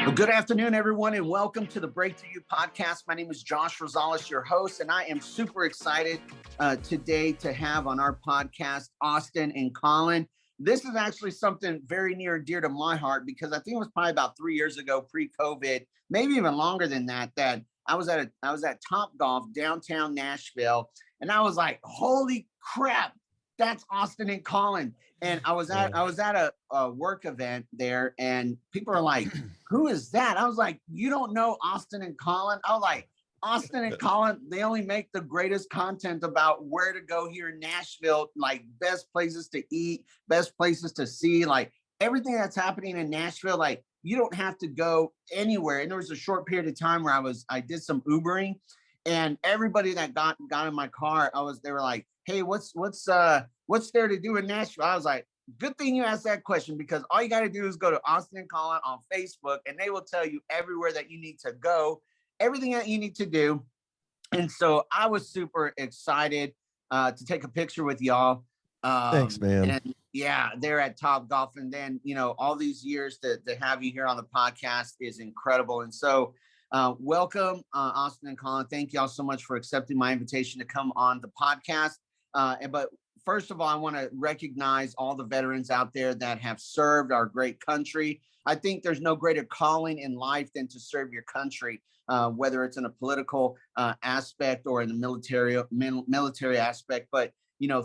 Well, good afternoon, everyone, and welcome to the Break Thru podcast. My name is Josh Rosales, your host, and I am super excited today to have on our podcast Austin and Colin. This is actually something very near and dear to my heart because I think it was probably about 3 years ago, pre-COVID, maybe even longer than that. That I was at Topgolf downtown Nashville, and I was like, "Holy crap, that's Austin and Colin!" And I was at a work event there, and people are like, "Who is that?" I was like, "You don't know Austin and Colin?" I was like, Austin and Colin, they only make the greatest content about where to go here in Nashville, like best places to eat, best places to see, like everything that's happening in Nashville. Like you don't have to go anywhere. And there was a short period of time where I did some Ubering, and everybody that got in my car, they were like, "Hey, what's there to do in Nashville?" I was like, good thing you asked that question, because all you got to do is go to Austin and Colin on Facebook, and they will tell you everywhere that you need to go, everything that you need to do. And so I was super excited to take a picture with y'all. Thanks, man. And yeah, they're at Topgolf. And then, all these years to have you here on the podcast is incredible. And so welcome, Austin and Colin. Thank y'all so much for accepting my invitation to come on the podcast. But first of all, I want to recognize all the veterans out there that have served our great country. I think there's no greater calling in life than to serve your country, whether it's in a political aspect or in the military aspect. But,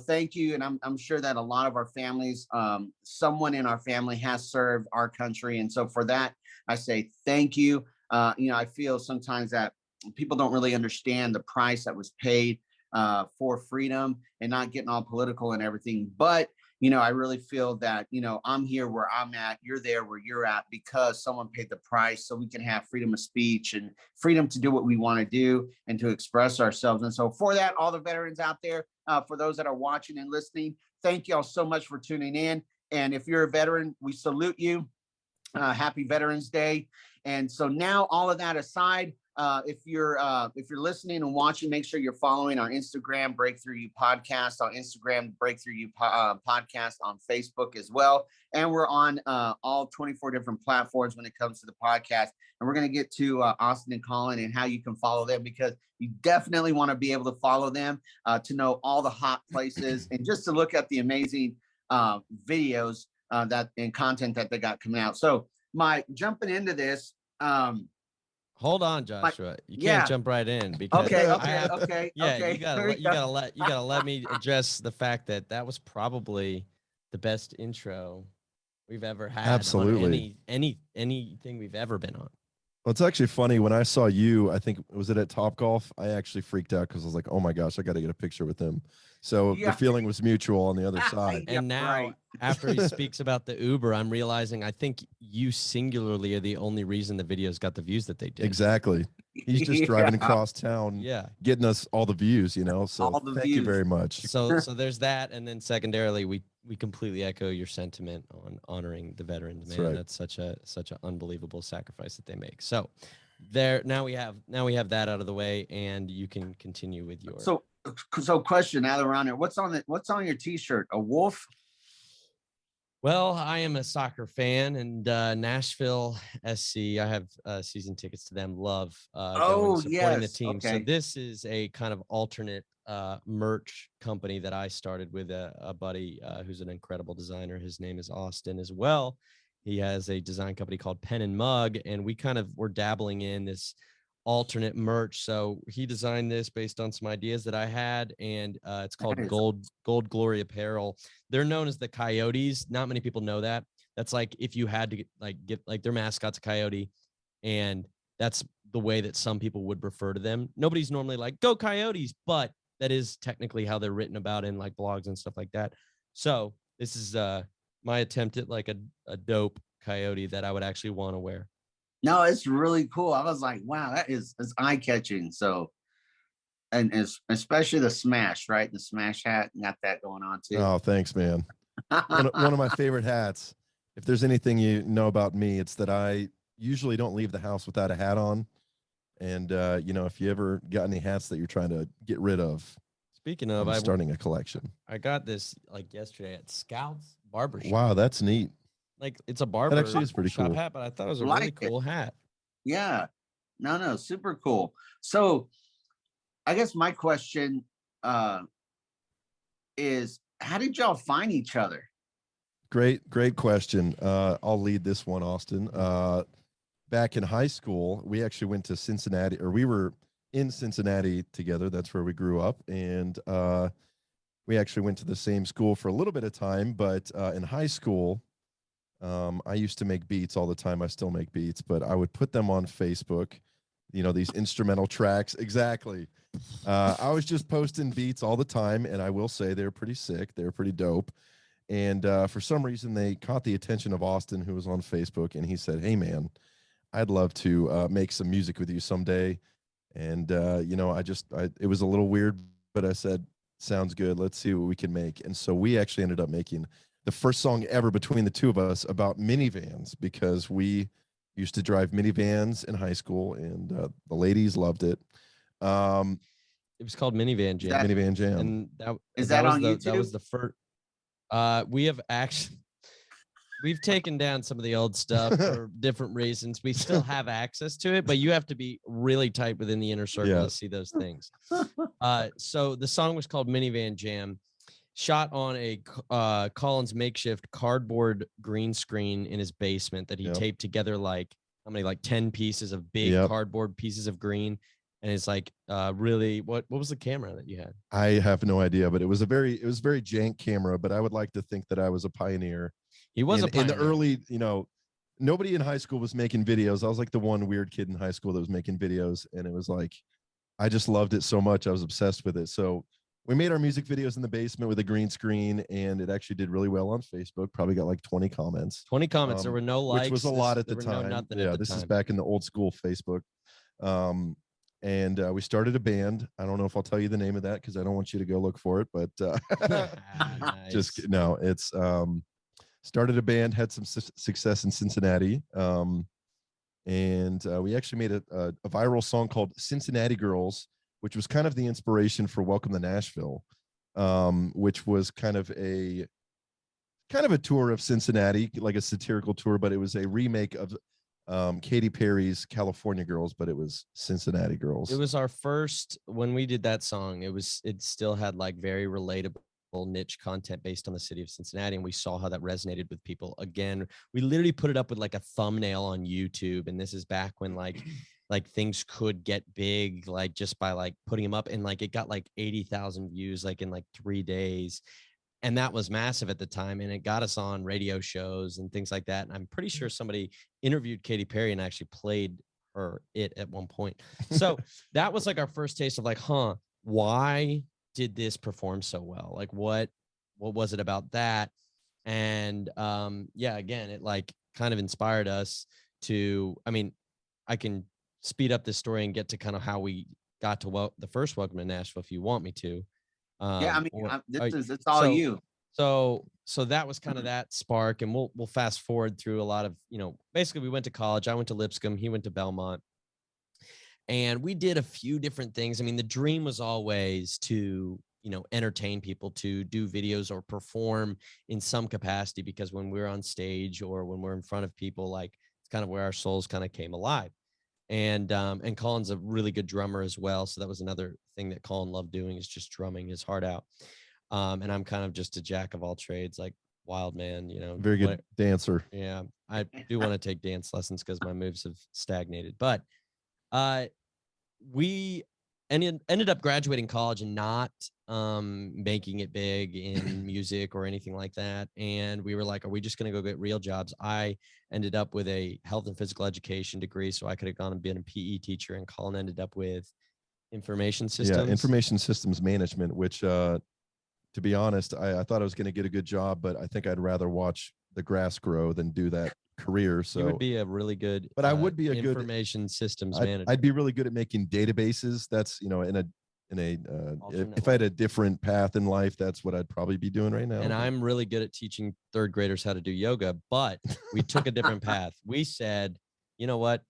thank you. And I'm sure that a lot of our families, someone in our family has served our country. And so for that, I say thank you. I feel sometimes that people don't really understand the price that was paid for freedom, and not getting all political and everything. But, I really feel that, I'm here where I'm at, you're there where you're at, because someone paid the price so we can have freedom of speech and freedom to do what we want to do and to express ourselves. And so for that, all the veterans out there, for those that are watching and listening, thank you all so much for tuning in. And if you're a veteran, we salute you. Happy Veterans Day. And so now, all of that aside, if you're listening and watching, make sure you're following our Instagram, Break Thru U podcast, on Instagram, Break Thru U podcast, on Facebook as well. And we're on all 24 different platforms when it comes to the podcast. And we're going to get to Austin and Colin and how you can follow them, because you definitely want to be able to follow them to know all the hot places and just to look at the amazing videos that and content that they got coming out. So jumping into this, hold on, Joshua. You can't jump right in, because okay. You gotta let me address the fact that was probably the best intro we've ever had. Absolutely. On anything we've ever been on. Well, it's actually funny, when I saw you, I think, was it at Topgolf? I actually freaked out because I was like, oh my gosh, I got to get a picture with him. So the feeling was mutual on the other side. And now, after he speaks about the Uber, I'm realizing I think you singularly are the only reason the videos got the views that they did. Exactly. He's just driving across town, getting us all the views, So thank you very much. So there's that. And then secondarily, we completely echo your sentiment on honoring the veterans, man. That's such an unbelievable sacrifice that they make. So now we have that out of the way, and you can continue with your. So question, now that we're on there, what's on your t-shirt? A wolf? Well, I am a soccer fan, and Nashville SC, I have season tickets to them. Love supporting the team. Okay. So this is a kind of alternate merch company that I started with a buddy who's an incredible designer. His name is Austin as well. He has a design company called Pen and Mug, and we kind of were dabbling in this alternate merch. So he designed this based on some ideas that I had, and it's called Gold Glory Apparel. They're known as the Coyotes. Not many people know that. That's like if you had to get their mascot's a coyote, and that's the way that some people would refer to them. Nobody's normally like, go Coyotes, but that is technically how they're written about in like blogs and stuff like that. So this is my attempt at like a dope coyote that I would actually want to wear. No, it's really cool. I was like, wow, it's eye-catching. So, and especially the Smash, right? The Smash hat, got that going on too. Oh, thanks, man. one of my favorite hats. If there's anything you know about me, it's that I usually don't leave the house without a hat on. And, if you ever got any hats that you're trying to get rid of, speaking of, I'm starting a collection. I got this like yesterday at Scouts Barbershop. Wow, that's neat. like it's a barber. That actually is pretty shop cool hat, but I thought it was a really cool hat. Yeah. No, super cool. So I guess my question is, how did y'all find each other? Great question. I'll lead this one, Austin. Back in high school, we actually went to Cincinnati, or we were in Cincinnati together. That's where we grew up. And we actually went to the same school for a little bit of time. But in high school, I used to make beats all the time. I still make beats, but I would put them on Facebook, you know, these instrumental tracks. Exactly. I was just posting beats all the time. And I will say they're pretty sick. They're pretty dope. And for some reason, they caught the attention of Austin, who was on Facebook. And he said, "Hey, man, I'd love to make some music with you someday." And, you know, it was a little weird, but I said, "Sounds good. Let's see what we can make." And so we actually ended up making the first song ever between the two of us about minivans, because we used to drive minivans in high school, and the ladies loved it. It was called Minivan Jam. Minivan Jam. And that was on YouTube? That was the first. We've taken down some of the old stuff for different reasons. We still have access to it, but you have to be really tight within the inner circle to see those things. So the song was called Minivan Jam, shot on a Colin's makeshift cardboard green screen in his basement that he taped together like 10 pieces of big cardboard pieces of green. And it's like really, what was the camera that you had? I have no idea, but it was very jank camera, but I would like to think that I was a pioneer. He was a pioneer. In the early, you know, nobody in high school was making videos. I was like the one weird kid in high school that was making videos. And it was like, I just loved it so much. I was obsessed with it. So we made our music videos in the basement with a green screen, and it actually did really well on Facebook. Probably got like 20 comments. 20 comments. There were no likes. Which was a lot at the time. This is back in the old school Facebook. And we started a band. I don't know if I'll tell you the name of that because I don't want you to go look for it, but nice. Just no, it's started a band, had some success in Cincinnati. And we actually made a viral song called Cincinnati Girls, which was kind of the inspiration for Welcome to Nashville, which was kind of a tour of Cincinnati, like a satirical tour, but it was a remake of Katy Perry's California Girls, but it was Cincinnati Girls. It was our first, when we did that song, it still had like very relatable niche content based on the city of Cincinnati, and we saw how that resonated with people. Again, we literally put it up with like a thumbnail on YouTube, and this is back when like things could get big, like just by like putting them up, and like it got like 80,000 views like in like 3 days. And that was massive at the time. And it got us on radio shows and things like that. And I'm pretty sure somebody interviewed Katy Perry and actually played it at one point. So that was like our first taste of like, why did this perform so well? Like what was it about that? And again, it like kind of inspired us to, I mean, I can speed up this story and get to kind of how we got to the first Welcome to Nashville if you want me to. It's all you. So that was kind of that spark, and we'll fast forward through a lot of, you know, basically we went to college. I went to Lipscomb, he went to Belmont, and we did a few different things. I mean, the dream was always to, you know, entertain people, to do videos or perform in some capacity, because when we're on stage or when we're in front of people, like it's kind of where our souls kind of came alive. And Colin's a really good drummer as well. So that was another thing that Colin loved doing, is just drumming his heart out. And I'm kind of just a jack of all trades, like wild man, you know. Very good dancer. Yeah, I do want to take dance lessons because my moves have stagnated. But we ended up graduating college and not making it big in music or anything like that. And we were like, are we just going to go get real jobs? I ended up with a health and physical education degree, so I could have gone and been a PE teacher, and Colin ended up with information systems. Yeah, information systems management, which to be honest, I thought I was going to get a good job, but I think I'd rather watch the grass grow than do that career. So you would be a really good, but I would be a good information systems manager. I'd be really good at making databases. That's, you know, if I had a different path in life, that's what I'd probably be doing right now. And I'm really good at teaching third graders how to do yoga, but we took a different path. We said, you know what,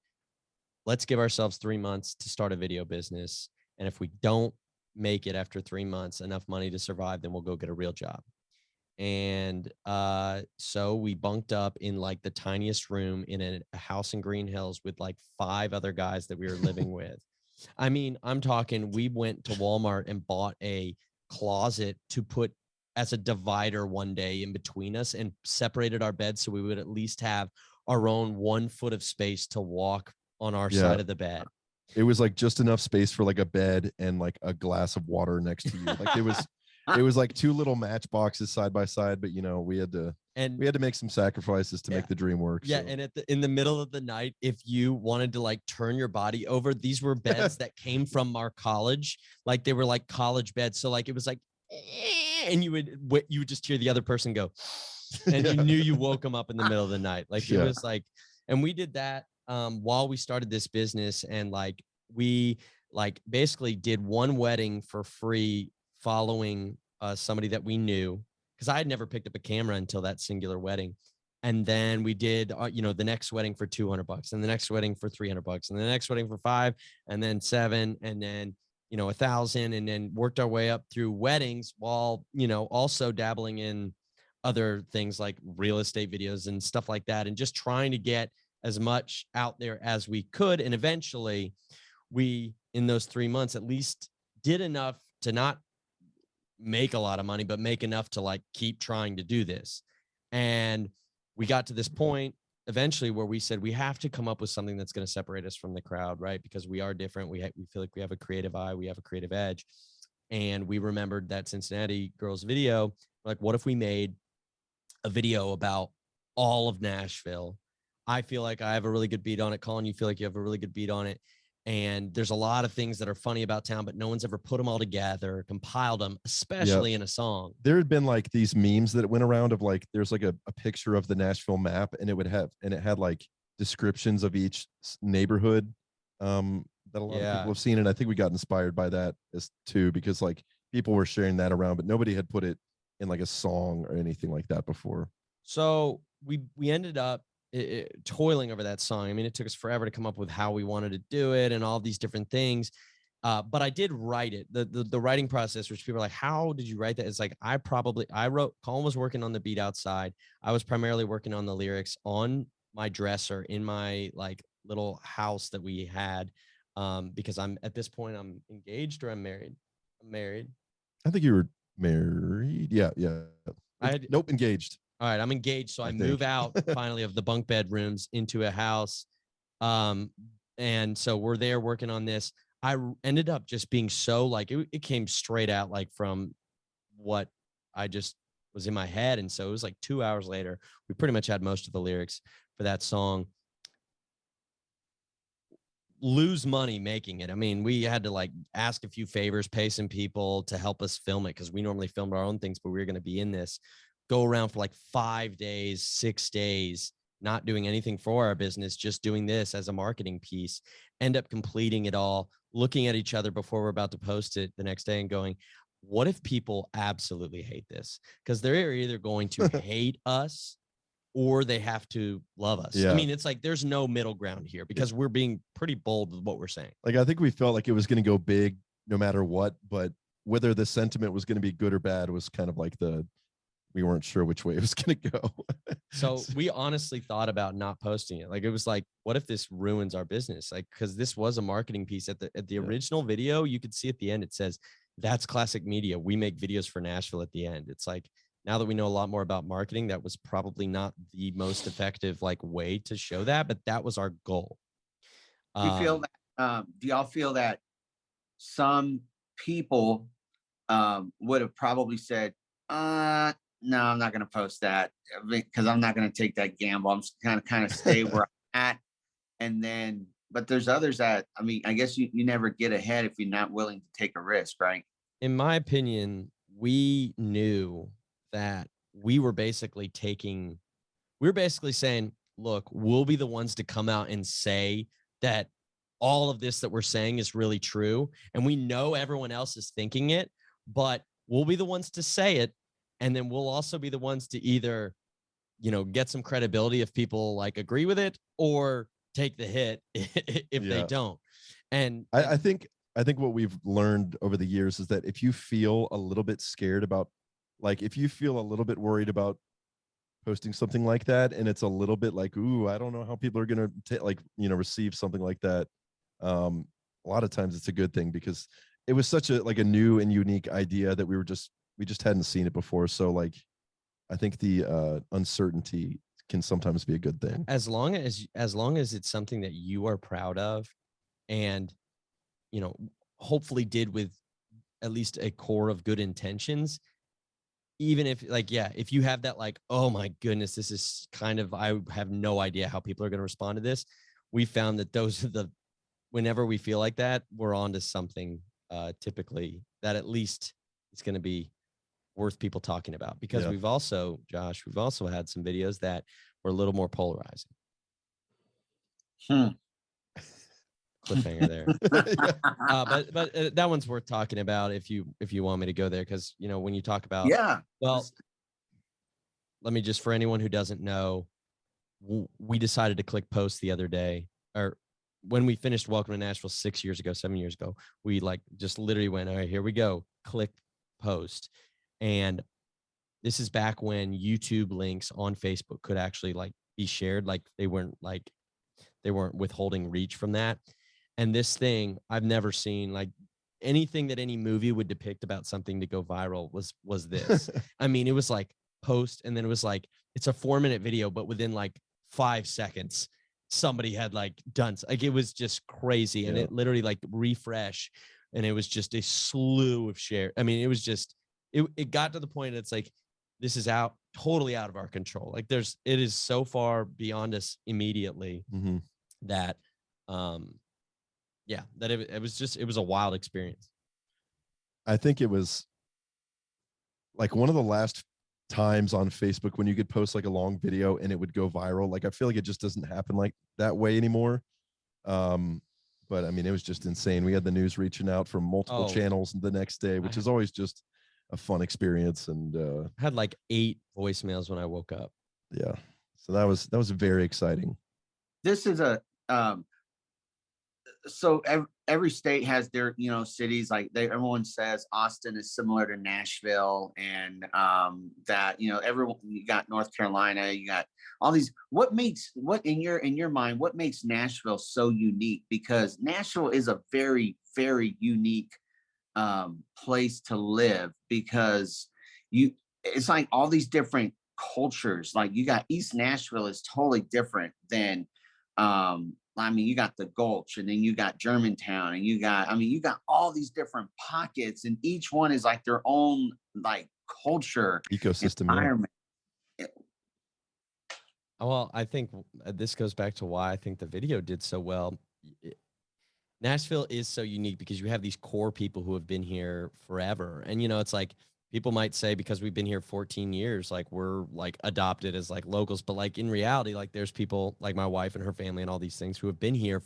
let's give ourselves 3 months to start a video business. And if we don't make it after 3 months, enough money to survive, then we'll go get a real job. And so we bunked up in like the tiniest room in a house in Green Hills with like 5 other guys that we were living with. I mean, I'm talking, we went to Walmart and bought a closet to put as a divider one day in between us and separated our beds so we would at least have our own 1 foot of space to walk on our side of the bed. It was like just enough space for like a bed and like a glass of water next to you. Like it was like 2 little matchboxes side by side, but you know, we had to make some sacrifices to make the dream work. Yeah. So. And in the middle of the night, if you wanted to like turn your body over, these were beds that came from our college. Like they were like college beds. So like, it was like, and you would just hear the other person go, and you knew you woke them up in the middle of the night. Like it was like, and we did that while we started this business. And like, we like basically did 1 wedding for free following somebody that we knew, because I had never picked up a camera until that singular wedding. And then we did, the next wedding for $200 and the next wedding for $300 and the next wedding for 5 and then 7 and then, 1,000, and then worked our way up through weddings while, also dabbling in other things like real estate videos and stuff like that. And just trying to get as much out there as we could. And eventually we, in those 3 months, at least did enough to not make a lot of money, but make enough to like keep trying to do this. And we got to this point eventually where we said we have to come up with something that's going to separate us from the crowd, right? Because we are different. We feel like we have a creative eye, we have a creative edge. And we remembered that Cincinnati Girls video. Like, what if we made a video about all of Nashville? I feel like I have a really good beat on it. Colin, you feel like you have a really good beat on it. And there's a lot of things that are funny about town, but no one's ever put them all together, compiled them, especially in a song. There had been like these memes that went around of like, there's like a picture of the Nashville map, and it had like descriptions of each neighborhood that a lot of people have seen. And I think we got inspired by that too, because like people were sharing that around, but nobody had put it in like a song or anything like that before. So we ended up toiling over that song. I mean, it took us forever to come up with how we wanted to do it and all these different things. But I did write it. The writing process, which people are like, how did you write that? It's like, I wrote, Colin was working on the beat outside. I was primarily working on the lyrics on my dresser in my like little house that we had. Because at this point, I'm engaged or I'm married. I'm married. I think you were married. Yeah. Nope. Engaged. All right, I'm engaged, so I move out finally of the bunk bed rooms into a house. And so we're there working on this. I ended up just being so like, it came straight out like from what I just was in my head. And so it was like 2 hours later, we pretty much had most of the lyrics for that song. Lose money making it. I mean, we had to like ask a few favors, pay some people to help us film it, because we normally filmed our own things, but we were going to be in this. Go around for like 5 days, 6 days, not doing anything for our business, just doing this as a marketing piece, end up completing it all, looking at each other before we're about to post it the next day and going, what if people absolutely hate this? Because they're either going to hate us or they have to love us. I mean, it's like, there's no middle ground here, because we're being pretty bold with what we're saying. Like, I think we felt like it was going to go big no matter what, but whether the sentiment was going to be good or bad was kind of like we weren't sure which way it was going to go. So we honestly thought about not posting it. Like, it was like, what if this ruins our business? Like, because this was a marketing piece at the original video. You could see at the end, it says, that's classic media. We make videos for Nashville at the end. It's like, now that we know a lot more about marketing, that was probably not the most effective like way to show that, but that was our goal. Do y'all feel that some people would have probably said, no, I'm not going to post that because I'm not going to take that gamble. I'm just kind of stay where I'm at. And then, but there's others that, I mean, I guess you never get ahead if you're not willing to take a risk, right? In my opinion, we knew that we were basically saying, look, we'll be the ones to come out and say that all of this that we're saying is really true. And we know everyone else is thinking it, but we'll be the ones to say it. And then we'll also be the ones to either, get some credibility if people like agree with it, or take the hit if they don't. And I think what we've learned over the years is that if you feel a little bit scared about like if you feel a little bit worried about posting something like that, and it's a little bit like, ooh, I don't know how people are gonna receive something like that. A lot of times it's a good thing, because it was such a new and unique idea that we just hadn't seen it before. So like, I think the uncertainty can sometimes be a good thing. As long as it's something that you are proud of, and hopefully did with at least a core of good intentions. Even if if you have that oh my goodness, this is kind of, I have no idea how people are going to respond to this. We found that those are whenever we feel like that, we're on to something typically that at least it's going to be worth people talking about, because we've also had some videos that were a little more polarizing. Cliffhanger there. But that one's worth talking about if you want me to go there, because when you talk about let me just, for anyone who doesn't know, we decided to click post the other day, or when we finished Welcome to Nashville 7 years ago, we just literally went, all right, here we go, click post. And this is back when YouTube links on Facebook could actually be shared, they weren't withholding reach from that. And this thing, I've never seen anything that any movie would depict about something to go viral was this. I mean, it was post, and then it was it's a 4-minute video, but within 5 seconds, somebody had done, it was just crazy. And it literally refresh, and it was just a slew of share. I mean, it was just, it got to the point it's this is totally out of our control. It is so far beyond us immediately that, that it was a wild experience. I think it was one of the last times on Facebook when you could post a long video and it would go viral. I feel like it just doesn't happen that way anymore. But I mean, it was just insane. We had the news reaching out from multiple channels the next day, which is always just a fun experience. And I had 8 voicemails when I woke up. Yeah. So that was very exciting. This is a so every state has their cities, everyone says Austin is similar to Nashville, and that everyone, you got North Carolina, you got all these. What in your mind, what makes Nashville so unique? Because Nashville is a very, very unique place to live, because it's all these different cultures. You got East Nashville is totally different than I mean, you got the Gulch, and then you got Germantown, and you got all these different pockets, and each one is their own culture, ecosystem, environment. Well, I think this goes back to why I think the video did so well. Nashville is so unique because you have these core people who have been here forever. And, it's people might say because we've been here 14 years, we're adopted as locals. But in reality, there's people like my wife and her family and all these things who have been here.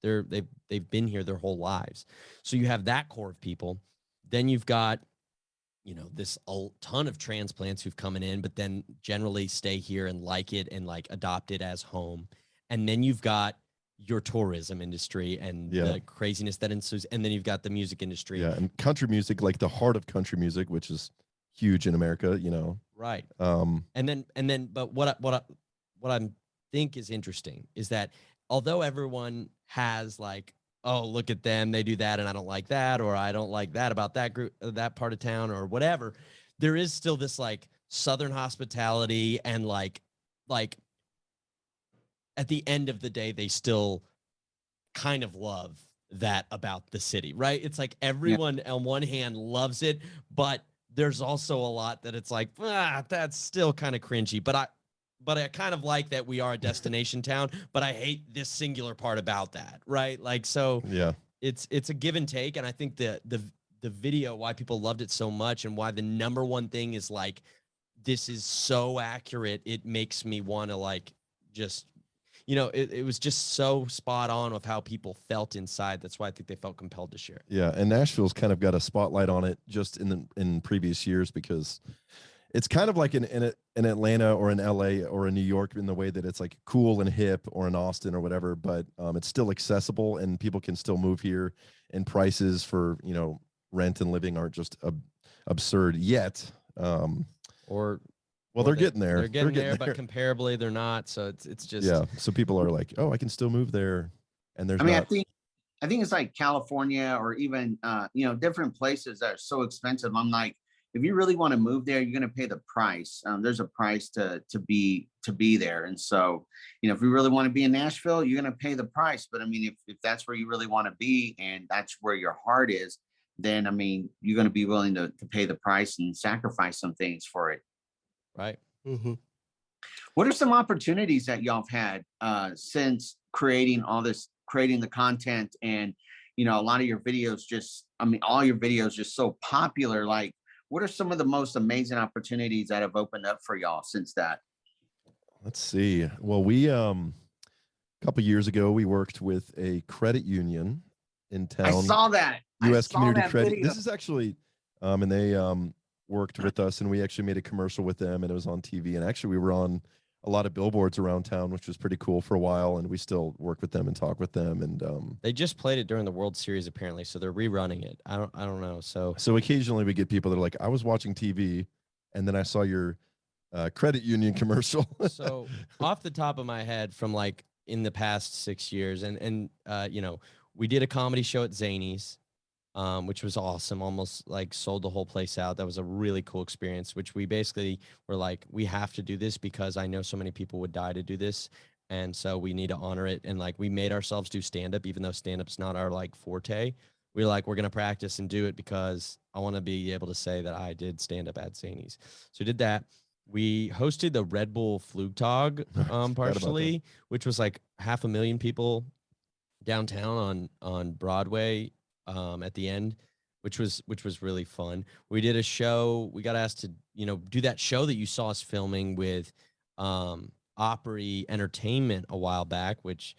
They've been here their whole lives. So you have that core of people. Then you've got, this a ton of transplants who've come in, but then generally stay here and like it and adopt it as home. And then you've got your tourism industry and the craziness that ensues, and then you've got the music industry, and country music, the heart of country music, which is huge in America, right. And then but what I think is interesting is that although everyone has oh, look at them, they do that and I don't like that, or I don't like that about that group, that part of town, or whatever, there is still this Southern hospitality, and at the end of the day, they still kind of love that about the city, right? It's everyone on one hand loves it, but there's also a lot that it's that's still kind of cringy. But I kind of like that we are a destination town, but I hate this singular part about that, right? So it's a give and take. And I think the video, why people loved it so much, and why the number one thing is this is so accurate, it makes me want to just, it was just so spot on with how people felt inside. That's why I think they felt compelled to share. Yeah, and Nashville's kind of got a spotlight on it just in previous years, because it's kind of like in Atlanta or in LA or in New York, in the way that it's cool and hip, or in Austin or whatever, but it's still accessible and people can still move here, and prices for rent and living aren't just absurd yet. Or well, they're getting there. They're getting there, but comparably they're not. So it's just, yeah. So people are like, oh, I can still move there. And there's I think it's like California or even, different places that are so expensive. I'm like, if you really want to move there, you're going to pay the price. There's a price to be there. And so, if you really want to be in Nashville, you're going to pay the price. But I mean, if that's where you really want to be and that's where your heart is, then, I mean, you're going to be willing to pay the price and sacrifice some things for it. Right. Mm-hmm. What are some opportunities that y'all have had since creating the content and, a lot of your videos all your videos just so popular? Like, what are some of the most amazing opportunities that have opened up for y'all since that? Let's see. Well, we, a couple years ago, we worked with a credit union in town. I saw that. U.S. Community Credit. Video. This is actually, and they worked with us, and we actually made a commercial with them, and it was on TV. And actually, we were on a lot of billboards around town, which was pretty cool for a while. And we still work with them and talk with them. And they just played it during the World Series, apparently, so they're rerunning it. I don't know. So occasionally we get people that are like, I was watching TV, and then I saw your credit union commercial. So off the top of my head, from like in the past 6 years, and we did a comedy show at Zany's, which was awesome. Almost like sold the whole place out. That was a really cool experience, which we basically were like, we have to do this because I know so many people would die to do this. And so we need to honor it. And like, we made ourselves do stand-up, even though stand-up's not our like forte. We're like, we're going to practice and do it because I want to be able to say that I did stand-up at Zany's. So we did that. We hosted the Red Bull Flugtag partially, which was like 500,000 people downtown on Broadway at the end, which was really fun. We did a show. We got asked to, do that show that you saw us filming with Opry Entertainment a while back, which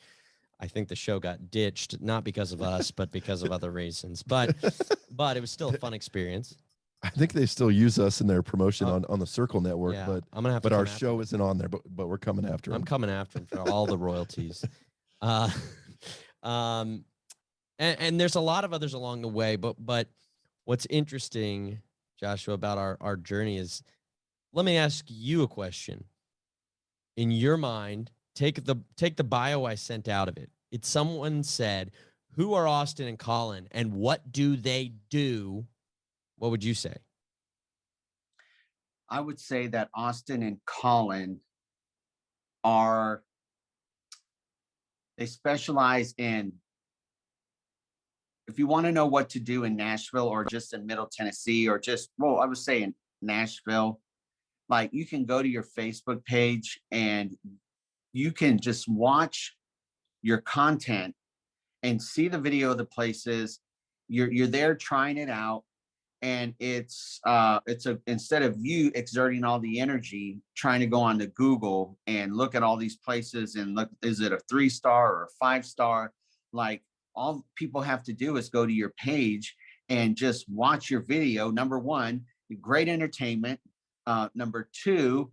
I think the show got ditched, not because of us, but because of other reasons. But it was still a fun experience. I think they still use us in their promotion on the Circle Network, yeah, but I'm gonna have but to our show isn't on there, but we're coming after them. I'm coming after them for all the royalties. And there's a lot of others along the way, but what's interesting, Joshua, about our journey is, let me ask you a question. In your mind, take the bio I sent out of it. It's someone said, who are Austin and Colin and what do they do? What would you say? I would say that Austin and Colin they specialize in, if you want to know what to do in Nashville or just in Middle Tennessee or I would say in Nashville, like, you can go to your Facebook page and you can just watch your content and see the video of the places. You're there trying it out. And it's instead of you exerting all the energy trying to go on to Google and look at all these places and look, is it a 3-star or a 5-star? Like, all people have to do is go to your page and just watch your video. Number one, great entertainment. Number two,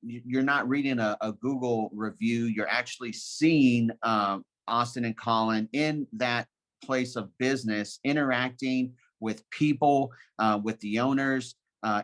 you're not reading a Google review. You're actually seeing Austin and Colin in that place of business, interacting with people, with the owners,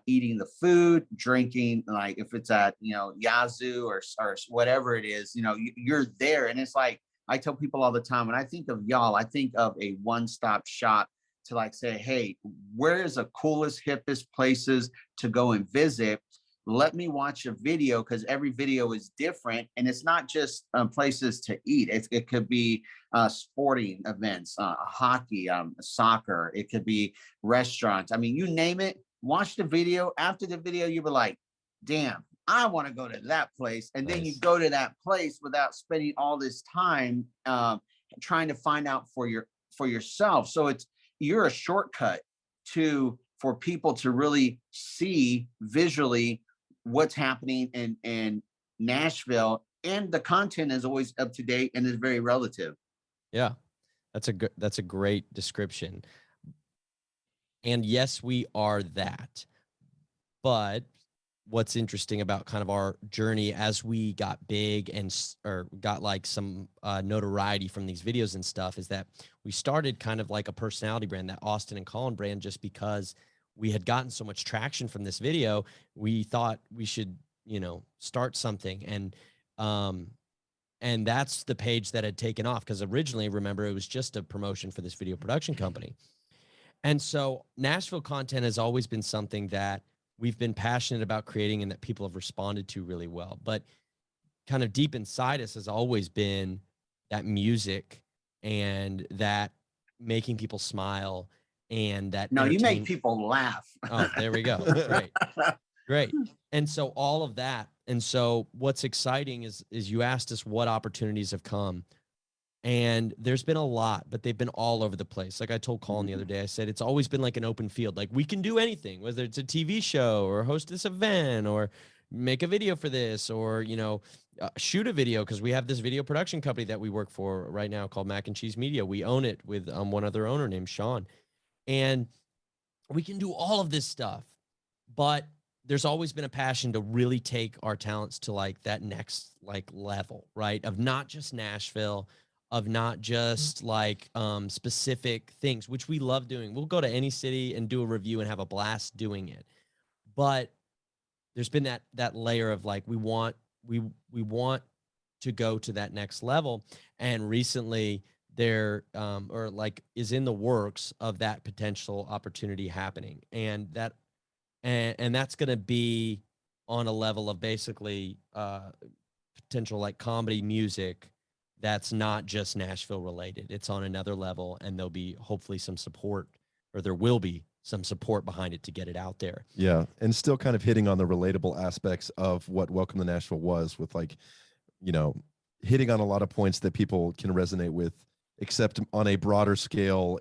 eating the food, drinking, like if it's at, Yazoo or whatever it is, you're there. And it's like, I tell people all the time, when I think of y'all, I think of a one-stop shop to like say, hey, where is the coolest, hippest places to go and visit? Let me watch a video, because every video is different. And it's not just places to eat. It could be sporting events, hockey, soccer. It could be restaurants. I mean, you name it, watch the video. After the video, you were like, damn, I want to go to that place. And then you go to that place without spending all this time trying to find out for yourself. So you're a shortcut for people to really see visually what's happening in Nashville, and the content is always up to date and is very relative. Yeah, that's a great description. And yes, we are that. But what's interesting about kind of our journey as we got big or got like some notoriety from these videos and stuff is that we started kind of like a personality brand, that Austin and Colin brand, just because we had gotten so much traction from this video, we thought we should, you know, start something. And that's the page that had taken off, because originally, remember, it was just a promotion for this video production company. And so Nashville content has always been something that we've been passionate about creating and that people have responded to really well. But kind of deep inside us has always been that music and that making people smile and that. No, you make people laugh. Oh, there we go. Great. Great. And so all of that. And so what's exciting is you asked us what opportunities have come. And there's been a lot, but they've been all over the place. Like I told Colin the other day, I said, it's always been like an open field. Like we can do anything, whether it's a TV show or host this event or make a video for this, or, you know, shoot a video. Cause we have this video production company that we work for right now called Mac and Cheese Media. We own it with one other owner named Sean. And we can do all of this stuff, but there's always been a passion to really take our talents to like that next like level, right? Of not just Nashville, of not just like specific things, which we love doing. We'll go to any city and do a review and have a blast doing it. But there's been that layer of like, we want to go to that next level. And recently there or like is in the works of that potential opportunity happening. And that's going to be on a level of basically potential like comedy music that's not just Nashville related. It's on another level, and there'll be hopefully some support, or there will be some support behind it to get it out there. Yeah. And still kind of hitting on the relatable aspects of what Welcome to Nashville was, with like, you know, hitting on a lot of points that people can resonate with, except on a broader scale,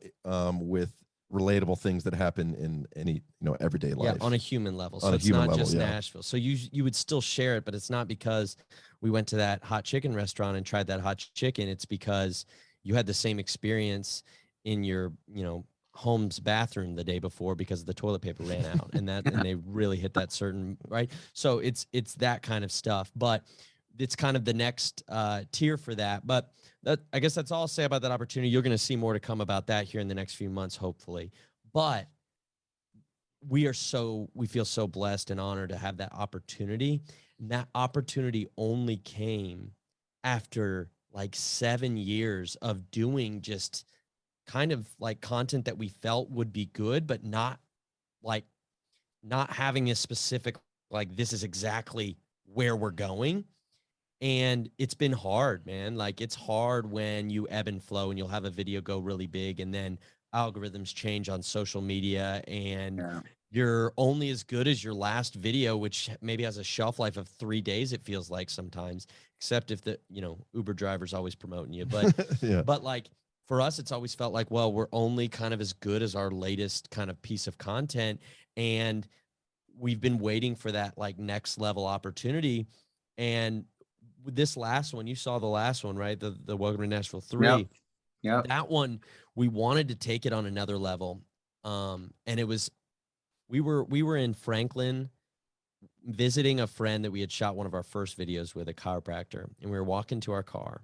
with relatable things that happen in any, you know, everyday life. Yeah, on a human level. So it's not just Nashville. So you would still share it, but it's not because we went to that hot chicken restaurant and tried that hot chicken. It's because you had the same experience in your, you know, home's bathroom the day before because the toilet paper ran out, and they really hit that certain, right? So it's that kind of stuff, but it's kind of the next tier for that. But I guess that's all I'll say about that opportunity. You're going to see more to come about that here in the next few months, hopefully. But we feel so blessed and honored to have that opportunity. And that opportunity only came after like 7 years of doing just kind of like content that we felt would be good, but not having a specific, like, this is exactly where we're going. And it's been hard, man. Like, it's hard when you ebb and flow and you'll have a video go really big and then algorithms change on social media, and you're only as good as your last video, which maybe has a shelf life of 3 days. It feels like sometimes, except if the, you know, Uber driver's always promoting you. But, but like for us, it's always felt like, well, we're only kind of as good as our latest kind of piece of content. And we've been waiting for that like next level opportunity. And with this last one, you saw the last one, right? The Welcome to Nashville 3. Yeah. That one, we wanted to take it on another level. And it was, we were in Franklin visiting a friend that we had shot one of our first videos with, a chiropractor, and we were walking to our car,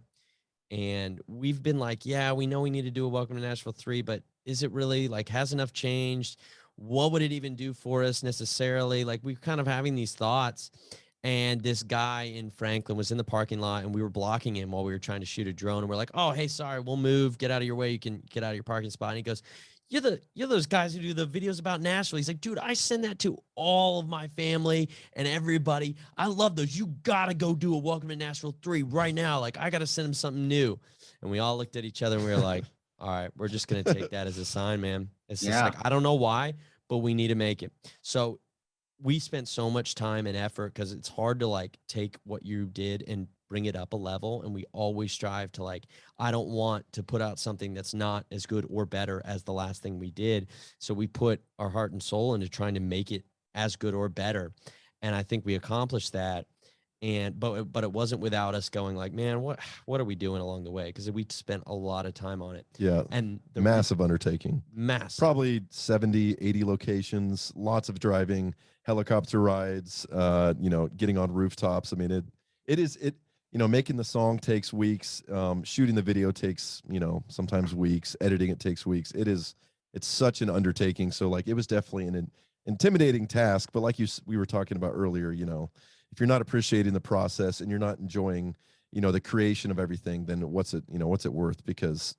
and we've been like, yeah, we know we need to do a Welcome to Nashville 3, but is it really, like, has enough changed? What would it even do for us necessarily? Like, we're kind of having these thoughts. And this guy in Franklin was in the parking lot, and we were blocking him while we were trying to shoot a drone. And we're like, oh, hey, sorry, we'll move. Get out of your way. You can get out of your parking spot. And he goes, you're those guys who do the videos about Nashville. He's like, dude, I send that to all of my family and everybody. I love those. You got to go do a Welcome to Nashville 3 right now. Like, I got to send him something new. And we all looked at each other and we were like, all right, we're just going to take that as a sign, man. It's just like, I don't know why, but we need to make it. So we spent so much time and effort, because it's hard to like take what you did and bring it up a level. And we always strive to, like, I don't want to put out something that's not as good or better as the last thing we did. So we put our heart and soul into trying to make it as good or better. And I think we accomplished that. And, but it wasn't without us going like, man, what are we doing along the way? Because we spent a lot of time on it. Yeah. And the massive undertaking, probably 70, 80 locations, lots of driving, helicopter rides, you know, getting on rooftops. I mean, it is, you know, making the song takes weeks. Shooting the video takes, you know, sometimes weeks. Editing it takes weeks. It is it's such an undertaking. So like, it was definitely an intimidating task, but like we were talking about earlier, you know, if you're not appreciating the process and you're not enjoying, you know, the creation of everything, then what's it worth? Because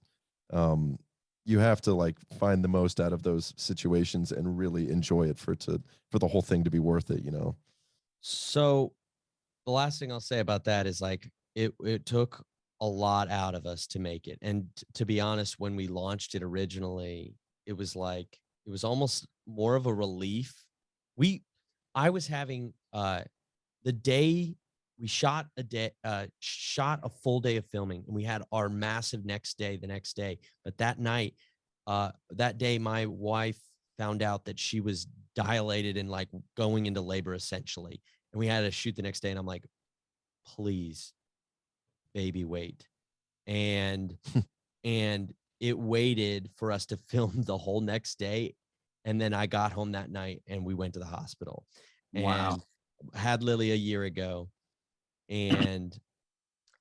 you have to like find the most out of those situations and really enjoy it for the whole thing to be worth it, you know. So the last thing I'll say about that is like it took a lot out of us to make it. And to be honest, when we launched it originally, it was almost more of a relief. I was having the day we shot a full day of filming, and we had our massive next day the next day. But that night, that day, my wife found out that she was dilated and like going into labor essentially. And we had to shoot the next day. And I'm like, please, baby, wait. And it waited for us to film the whole next day. And then I got home that night and we went to the hospital. Wow. And had Lily a year ago. And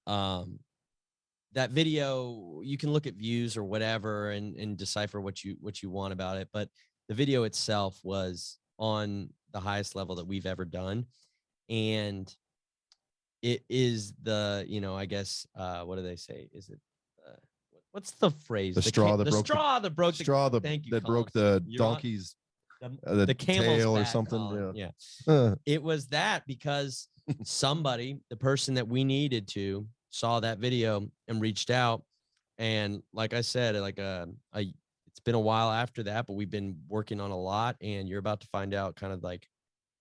that video, you can look at views or whatever and decipher what you want about it. But the video itself was on the highest level that we've ever done. And it is the, you know, I guess, what do they say? Is it, what's the phrase? The straw that broke the donkey's the camel's tail or back, something. Colin. Yeah. It was that because somebody, the person that we needed to, saw that video and reached out. And like I said, like it's been a while after that, but we've been working on a lot, and you're about to find out kind of like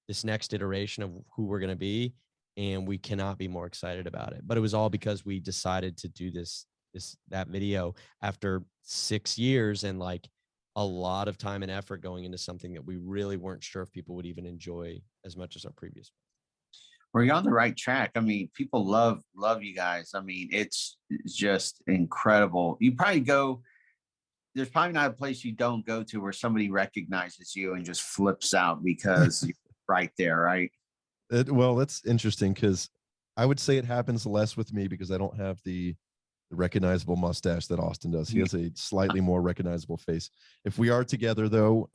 this next iteration of who we're going to be. And we cannot be more excited about it. But it was all because we decided to do that video after 6 years and like a lot of time and effort going into something that we really weren't sure if people would even enjoy as much as our previous. Well, you're on the right track. I mean, people love you guys. I mean, it's just incredible. There's probably not a place you don't go to where somebody recognizes you and just flips out because you're right there, right? Well, that's interesting because I would say it happens less with me because I don't have the recognizable mustache that Austin does. He has a slightly more recognizable face. If we are together though,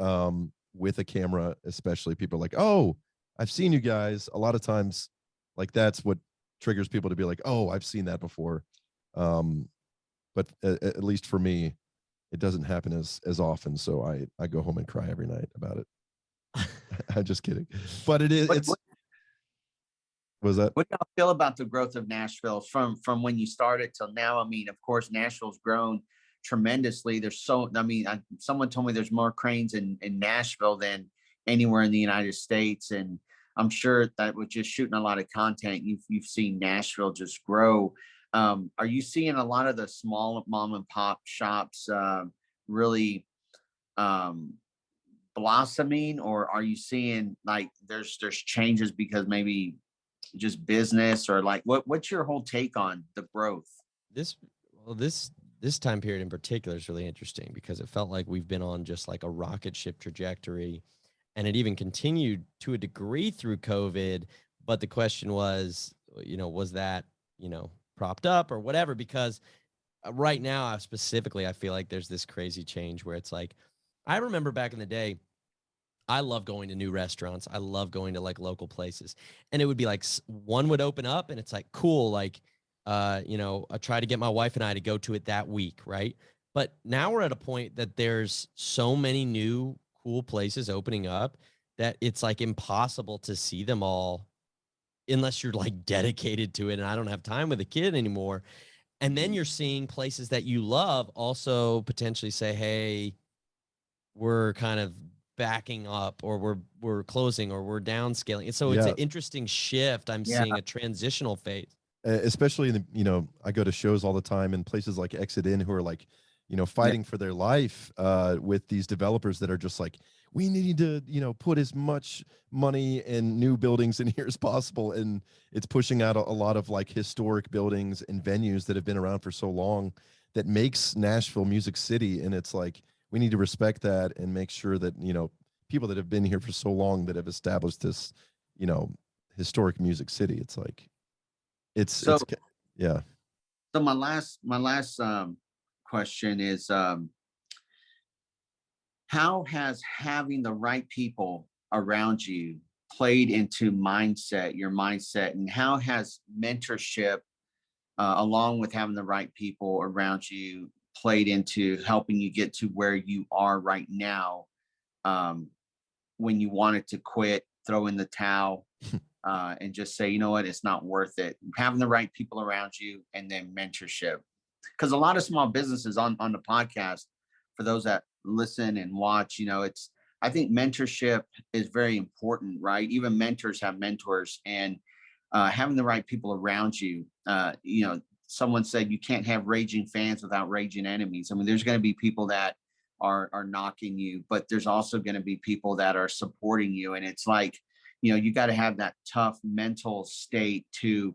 with a camera, especially, people are like, "Oh, I've seen you guys." A lot of times, like that's what triggers people to be like, "Oh, I've seen that before." But at least for me, it doesn't happen as often. So I go home and cry every night about it. I'm just kidding, but was that? What do y'all feel about the growth of Nashville from when you started till now? I mean, of course, Nashville's grown tremendously. Someone told me there's more cranes in Nashville than anywhere in the United States, and I'm sure that with just shooting a lot of content, you've seen Nashville just grow. Are you seeing a lot of the small mom and pop shops really blossoming, or are you seeing like there's changes because maybe just business, or like what's your whole take on the growth? This time period in particular is really interesting because it felt like we've been on just like a rocket ship trajectory, and it even continued to a degree through COVID. But the question was, you know, was that, you know, propped up or whatever? Because right now, specifically, I feel like there's this crazy change where it's like, I remember back in the day, I love going to new restaurants. I love going to like local places. And it would be like one would open up and it's like, cool. Like, you know, I try to get my wife and I to go to it that week. Right. But now we're at a point that there's so many new cool places opening up that it's like impossible to see them all unless you're like dedicated to it. And I don't have time with a kid anymore. And then you're seeing places that you love also potentially say, hey, we're kind of backing up, or we're closing, or we're downscaling. And so it's an interesting shift. I'm seeing a transitional phase. Especially in the, you know, I go to shows all the time in places like Exit In who are like, you know, fighting for their life with these developers that are just like, we need to, you know, put as much money in new buildings in here as possible. And it's pushing out a lot of like historic buildings and venues that have been around for so long that makes Nashville Music City. And it's like, we need to respect that and make sure that, you know, people that have been here for so long that have established this, you know, historic music city. It's like, yeah. So my last question is, how has having the right people around you played into your mindset, and how has mentorship, along with having the right people around you, played into helping you get to where you are right now, um, when you wanted to quit, throw in the towel, and just say, you know what, it's not worth it. Having the right people around you, and then mentorship. Because a lot of small businesses on the podcast, for those that listen and watch, I think mentorship is very important, right? Even mentors have mentors, and having the right people around you. Someone said you can't have raging fans without raging enemies. I mean, there's going to be people that are knocking you, but there's also going to be people that are supporting you. And it's like, you got to have that tough mental state to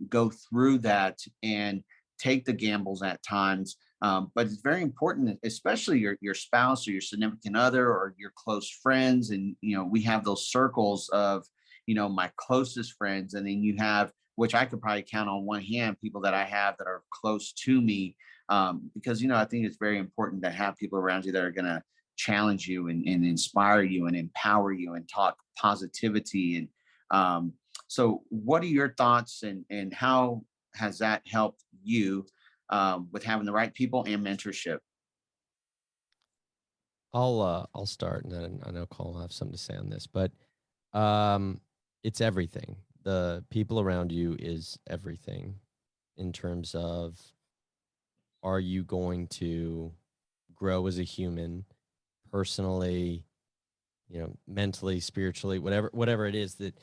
go through that and take the gambles at times. But it's very important, especially your spouse or your significant other or your close friends. And, we have those circles of, my closest friends. And then you have, which I could probably count on one hand, people that I have that are close to me. Because, I think it's very important to have people around you that are going to challenge you and inspire you and empower you and talk positivity. And so what are your thoughts, and how has that helped you with having the right people and mentorship? I'll start, and then I know Colin will have something to say on this, but it's everything. The people around you is everything in terms of, are you going to grow as a human, personally, mentally, spiritually, whatever it is, that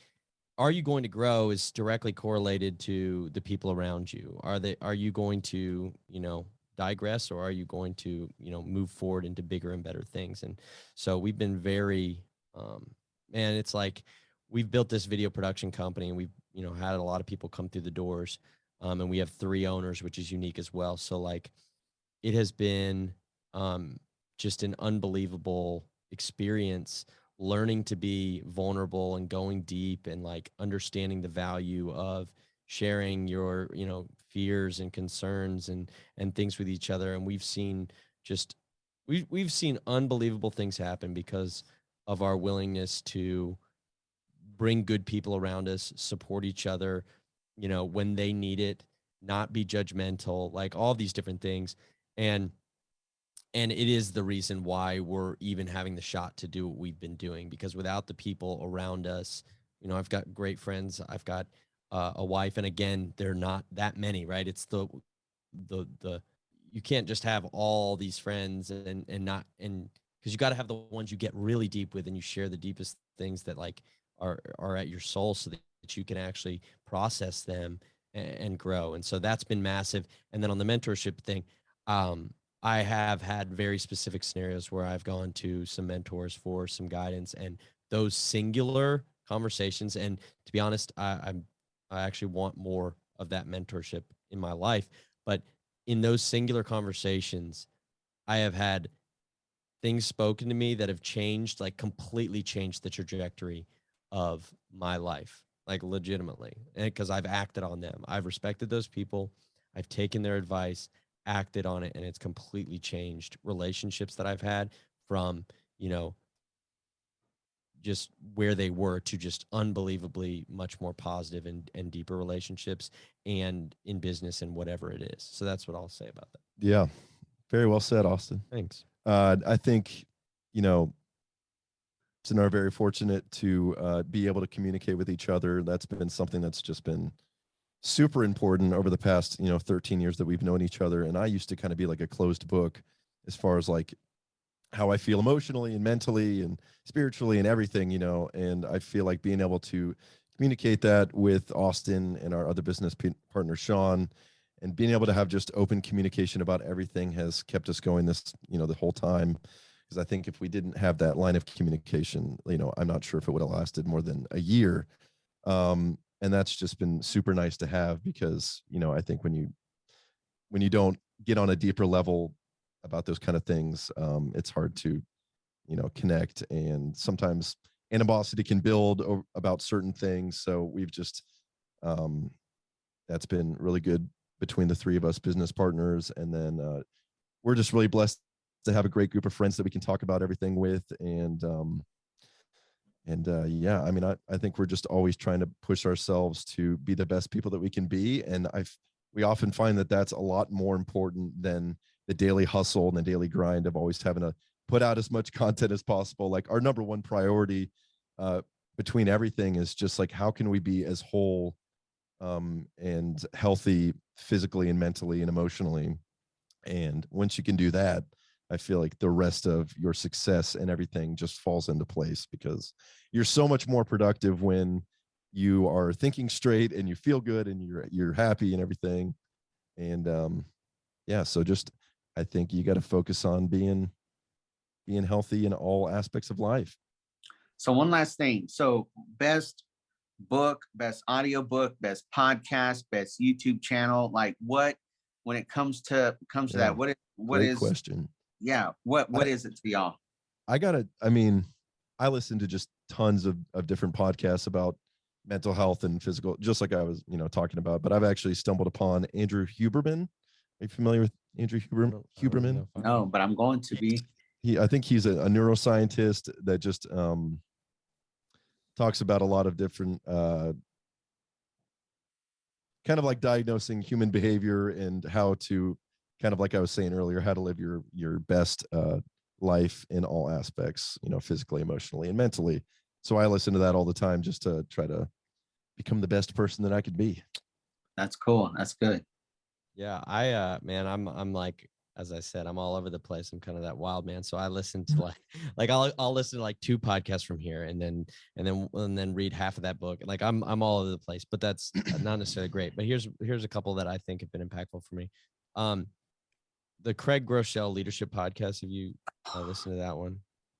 are you going to grow is directly correlated to the people around you. Are you going to, digress, or are you going to, move forward into bigger and better things? And so we've been very, man, it's like we've built this video production company, and we've, had a lot of people come through the doors. And we have 3 owners, which is unique as well. So like, it has been just an unbelievable experience, learning to be vulnerable and going deep, and like understanding the value of sharing your, fears and concerns and things with each other. And we've seen unbelievable things happen because of our willingness to bring good people around us, support each other, when they need it, not be judgmental, like all these different things. And it is the reason why we're even having the shot to do what we've been doing, because without the people around us, I've got great friends, I've got a wife, and again, they're not that many, right? It's the you can't just have all these friends and because you got to have the ones you get really deep with, and you share the deepest things that like are at your soul, so that you can actually process them and grow. And so that's been massive. And then on the mentorship thing, I have had very specific scenarios where I've gone to some mentors for some guidance, and those singular conversations. And to be honest, I actually want more of that mentorship in my life. But in those singular conversations, I have had things spoken to me that have changed, like completely changed the trajectory of my life, like legitimately. And because I've acted on them, I've respected those people, I've taken their advice, acted on it, and it's completely changed relationships that I've had from, just where they were to just unbelievably much more positive and deeper relationships, and in business and whatever it is. So that's what I'll say about that. Yeah. Very well said, Austin. Thanks. I think, and are very fortunate to be able to communicate with each other. That's been something that's just been super important over the past 13 years that we've known each other. And I used to kind of be like a closed book as far as like how I feel emotionally and mentally and spiritually and everything, and I feel like being able to communicate that with Austin and our other business partner Sean, and being able to have just open communication about everything has kept us going this the whole time. Because I think if we didn't have that line of communication, I'm not sure if it would have lasted more than a year. And that's just been super nice to have, because, I think when you don't get on a deeper level about those kind of things, it's hard to, connect. And sometimes animosity can build about certain things. So we've just, that's been really good between the 3 of us business partners. And then we're just really blessed to have a great group of friends that we can talk about everything with. And yeah, I mean, I think we're just always trying to push ourselves to be the best people that we can be. And we often find that that's a lot more important than the daily hustle and the daily grind of always having to put out as much content as possible. Like our number one priority between everything is just like, how can we be as whole and healthy physically and mentally and emotionally? And once you can do that, I feel like the rest of your success and everything just falls into place, because you're so much more productive when you are thinking straight and you feel good and you're happy and everything. And yeah, so just, I think you got to focus on being healthy in all aspects of life. So one last thing. So best book, best audio book, best podcast, best YouTube channel, like what, when it comes to that, what is question. Yeah. What is it to y'all? I mean, I listen to just tons of different podcasts about mental health and physical, just like I was, talking about, but I've actually stumbled upon Andrew Huberman. Are you familiar with Andrew Huberman? No, but I'm going to be. I think he's a neuroscientist that just talks about a lot of different kind of like diagnosing human behavior and how to, kind of like I was saying earlier, how to live your best life in all aspects, physically, emotionally, and mentally. So I listen to that all the time just to try to become the best person that I could be. That's cool. That's good. Yeah, man, I'm like, as I said, I'm all over the place. I'm kind of that wild man. So I listen to like I'll listen to like 2 podcasts from here and then read half of that book. Like I'm all over the place, but that's not necessarily great. But here's a couple that I think have been impactful for me. The Craig Groeschel Leadership Podcast. Have you listened to that one?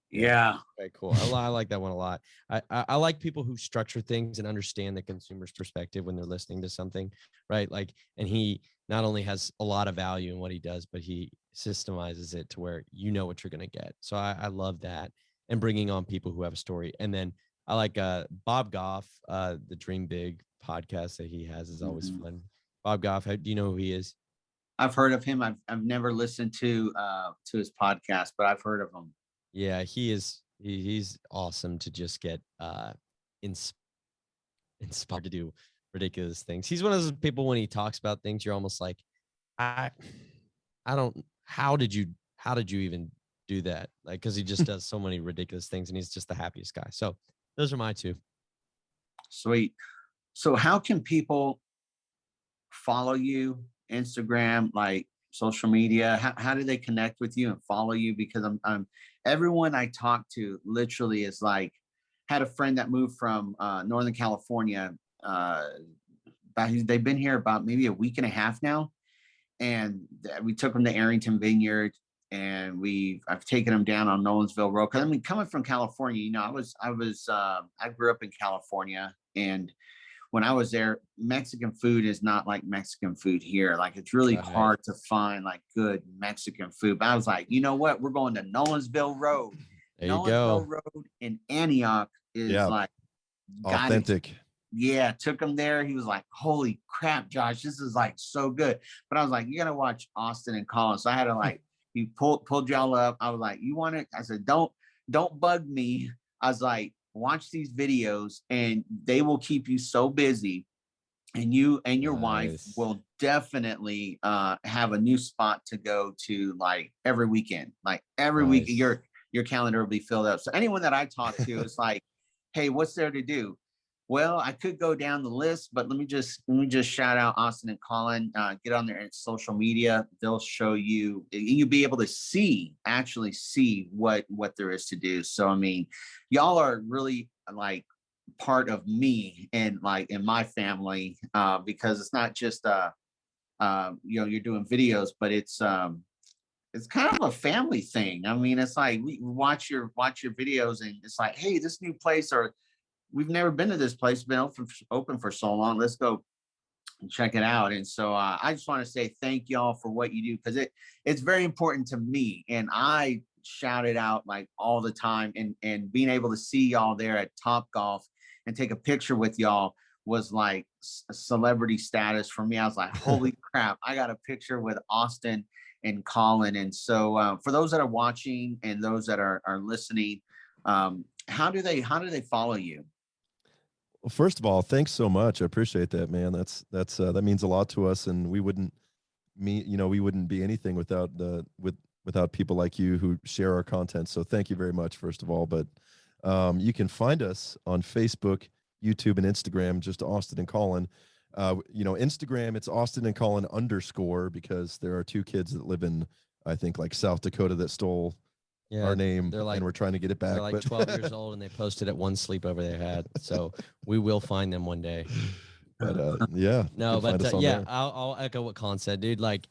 Yeah. Okay, cool. I like that one a lot. I like people who structure things and understand the consumer's perspective when they're listening to something, right? Like, and he not only has a lot of value in what he does, but he systemizes it to where you know what you're going to get. So I love that, and bringing on people who have a story. And then I like Bob Goff, the Dream Big podcast that he has is always fun. Bob Goff, do you know who he is? I've heard of him. I've never listened to his podcast, but I've heard of him. Yeah, he's awesome to just get inspired to do ridiculous things. He's one of those people, when he talks about things, you're almost like, I don't, how did you even do that? Like, because he just does so many ridiculous things, and he's just the happiest guy. So those are my 2. Sweet. So how can people follow you? Instagram, like social media, how do they connect with you and follow you? Because I'm everyone I talk to literally is like, had a friend that moved from Northern California. They've been here about maybe a week and a half now, and we took them to Arrington Vineyard, and I've taken them down on Nolensville Road. Because I mean, coming from California, I grew up in California, and when I was there, Mexican food is not like Mexican food here. Like, it's really hard to find like good Mexican food. But I was like, you know what? We're going to Nolensville Road. There you go. Road in Antioch is like authentic. Yeah, took him there. He was like, holy crap, Josh, this is like so good. But I was like, you got to watch Austin and Colin. So I had to like, he pulled y'all up. I was like, you want it? I said, don't bug me. I was like, watch these videos and they will keep you so busy, and you and your wife will definitely have a new spot to go to, like every weekend. Like every week your calendar will be filled up. So anyone that I talk to is like, hey, what's there to do? Well, I could go down the list, but let me just shout out Austin and Colin. Get on their social media. They'll show you. You'll be able to actually see what there is to do. So, I mean, y'all are really like part of me and like in my family, because it's not just you're doing videos, but it's kind of a family thing. I mean, it's like we watch your videos, and it's like, hey, this new place, or we've never been to this place, been open for so long. Let's go and check it out. And so I just want to say thank y'all for what you do, because it's very important to me. And I shout it out like all the time. And being able to see y'all there at Top Golf and take a picture with y'all was like celebrity status for me. I was like, holy crap, I got a picture with Austin and Colin. And so for those that are watching and those that are listening, how do they follow you? Well, first of all, thanks so much. I appreciate that, man. That means a lot to us, and we wouldn't be anything without without people like you who share our content. So thank you very much, first of all. But you can find us on Facebook, YouTube, and Instagram, just Austin and Colin. Instagram, it's Austin and Colin _ because there are two kids that live in, I think, like South Dakota that stole our name, and we're trying to get it back. They're like 12 years old, and they posted at one sleepover they had. So we will find them one day. But yeah, no, but yeah, I'll echo what Colin said, dude. Like,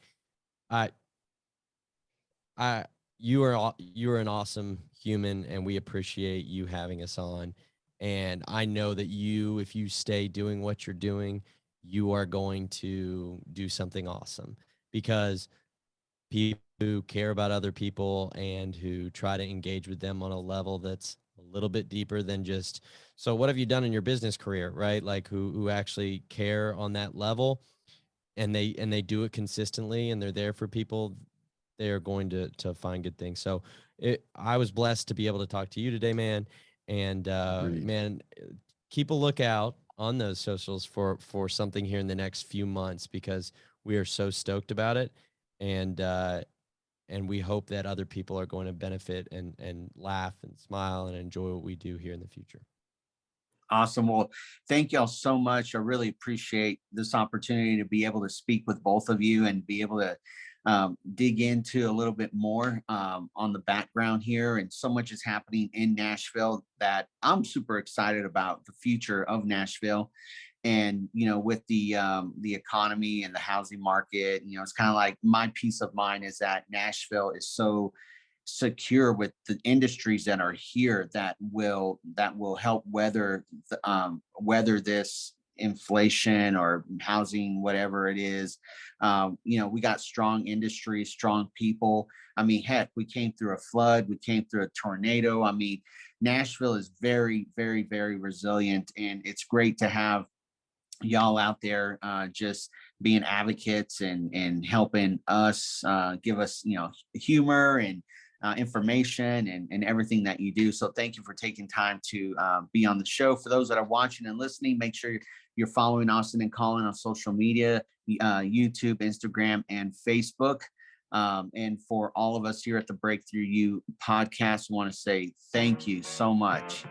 you are an awesome human, and we appreciate you having us on. And I know that if you stay doing what you're doing, you are going to do something awesome, because people who care about other people and who try to engage with them on a level that's a little bit deeper than just, so what have you done in your business career, right? Like who actually care on that level, and they do it consistently, and they're there for people, they are going to find good things. So I was blessed to be able to talk to you today, man. And man, keep a lookout on those socials for something here in the next few months, because we are so stoked about it. And we hope that other people are going to benefit and laugh and smile and enjoy what we do here in the future. Awesome. Well, thank y'all so much. I really appreciate this opportunity to be able to speak with both of you and be able to dig into a little bit more on the background here. And so much is happening in Nashville that I'm super excited about the future of Nashville. And, with the economy and the housing market, it's kind of like my peace of mind is that Nashville is so secure with the industries that are here that will help weather this inflation or housing, whatever it is. We got strong industries, strong people. I mean, heck, we came through a flood, we came through a tornado. I mean, Nashville is very, very, very resilient, and it's great to have y'all out there just being advocates and helping us, give us humor and information and everything that you do. So thank you for taking time to be on the show. For those that are watching and listening, make sure you're following Austin and Colin on social media, YouTube, Instagram, and Facebook. And for all of us here at the Break Thru U podcast, I want to say thank you so much.